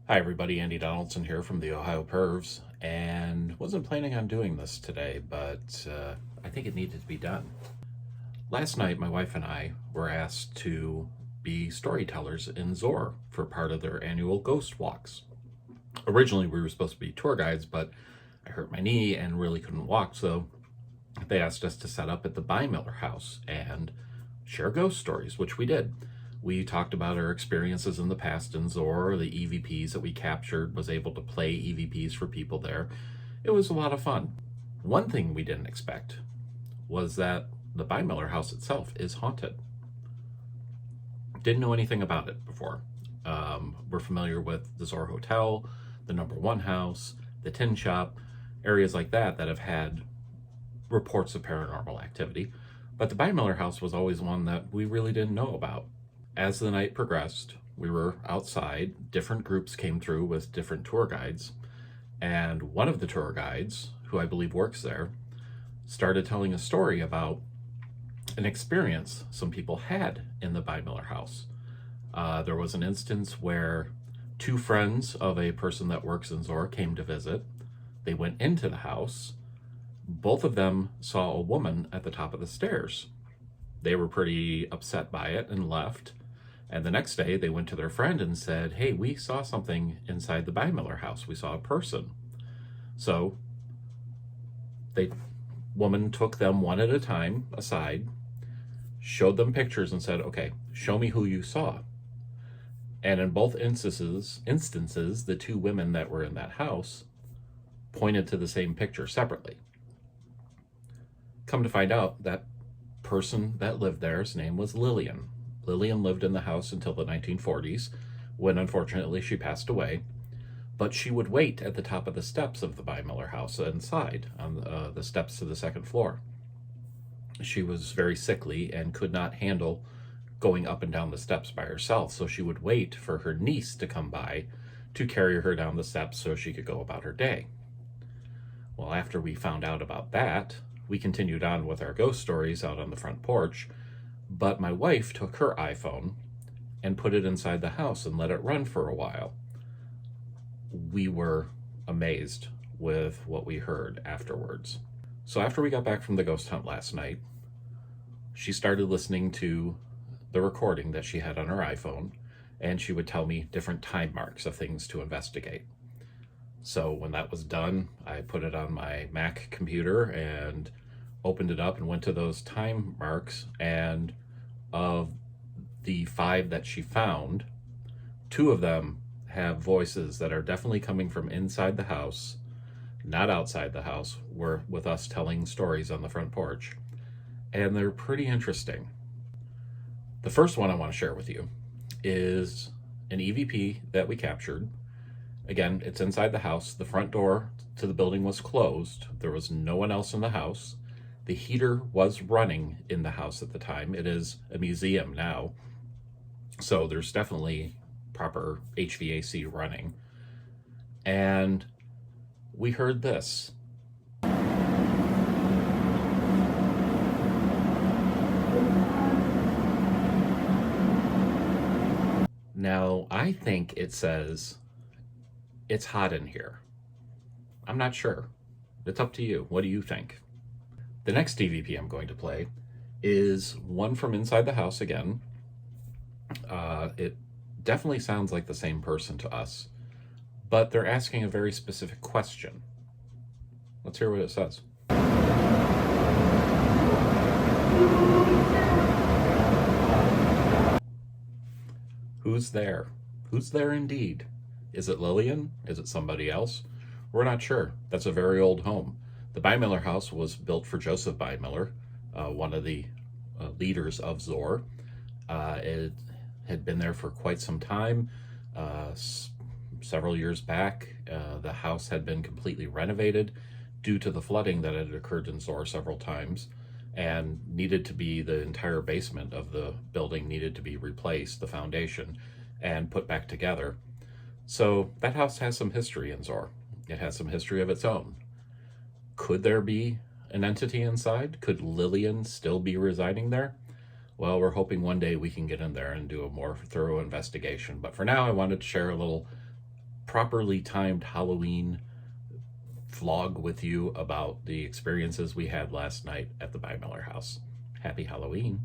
Hi everybody, Andy Donaldson here from the Ohio Pervs, and wasn't planning on doing this today, but I think it needed to be done. Last night, my wife and I were asked to be storytellers in Zoar for part of their annual ghost walks. Originally, we were supposed to be tour guides, but I hurt my knee and really couldn't walk, so they asked us to set up at the Bimeler House and share ghost stories, which we did. We talked about our experiences in the past in Zoar, the EVPs that we captured, was able to play EVPs for people there. It was a lot of fun. One thing we didn't expect was that the Bimeler House itself is haunted. Didn't know anything about it before. We're familiar with the Zoar Hotel, the Number One House, the Tin Shop, areas like that that have had reports of paranormal activity, but the Bimeler House was always one that we really didn't know about. As the night progressed, we were outside, different groups came through with different tour guides, and one of the tour guides, who I believe works there, started telling a story about an experience some people had in the Bimeler House. There was an instance where two friends of a person that works in Zoar came to visit. They went into the house. Both of them saw a woman at the top of the stairs. They were pretty upset by it and left. And the next day they went to their friend and said, "Hey, we saw something inside the Bimeler House. We saw a person." So the woman took them one at a time aside, showed them pictures and said, "Okay, show me who you saw." And in both instances, the two women that were in that house pointed to the same picture separately. Come to find out, that person that lived there's name was Lillian. Lillian lived in the house until the 1940s, when unfortunately she passed away. But she would wait at the top of the steps of the Bimeler House inside, on the steps to the second floor. She was very sickly and could not handle going up and down the steps by herself, so she would wait for her niece to come by to carry her down the steps so she could go about her day. Well, after we found out about that, we continued on with our ghost stories out on the front porch, but my wife took her iPhone and put it inside the house and let it run for a while. We were amazed with what we heard afterwards. So after we got back from the ghost hunt last night, she started listening to the recording that she had on her iPhone, and she would tell me different time marks of things to investigate. So when that was done, I put it on my Mac computer and opened it up and went to those time marks, and of the 5 that she found, 2 of them have voices that are definitely coming from inside the house, not outside the house, were with us telling stories on the front porch, and they're pretty interesting. The first one I want to share with you is an EVP that we captured. Again, it's inside the house. The front door to the building was closed. There was no one else in the house. The heater was running in the house at the time. It is a museum now, so there's definitely proper HVAC running. And we heard this. Now, I think it says, "It's hot in here." I'm not sure. It's up to you. What do you think? The next DVP I'm going to play is one from inside the house again. It definitely sounds like the same person to us, but they're asking a very specific question. Let's hear what it says. Who's there? Who's there indeed? Is it Lillian? Is it somebody else? We're not sure. That's a very old home. The Bimeler House was built for Joseph Bimeler, one of the leaders of Zoar. It had been there for quite some time. Several years back, the house had been completely renovated due to the flooding that had occurred in Zoar several times, and the entire basement of the building needed to be replaced, the foundation, and put back together. So that house has some history in Zoar. It has some history of its own. Could there be an entity inside? Could Lillian still be residing there? Well, we're hoping one day we can get in there and do a more thorough investigation. But for now, I wanted to share a little properly timed Halloween vlog with you about the experiences we had last night at the Bimeler House. Happy Halloween.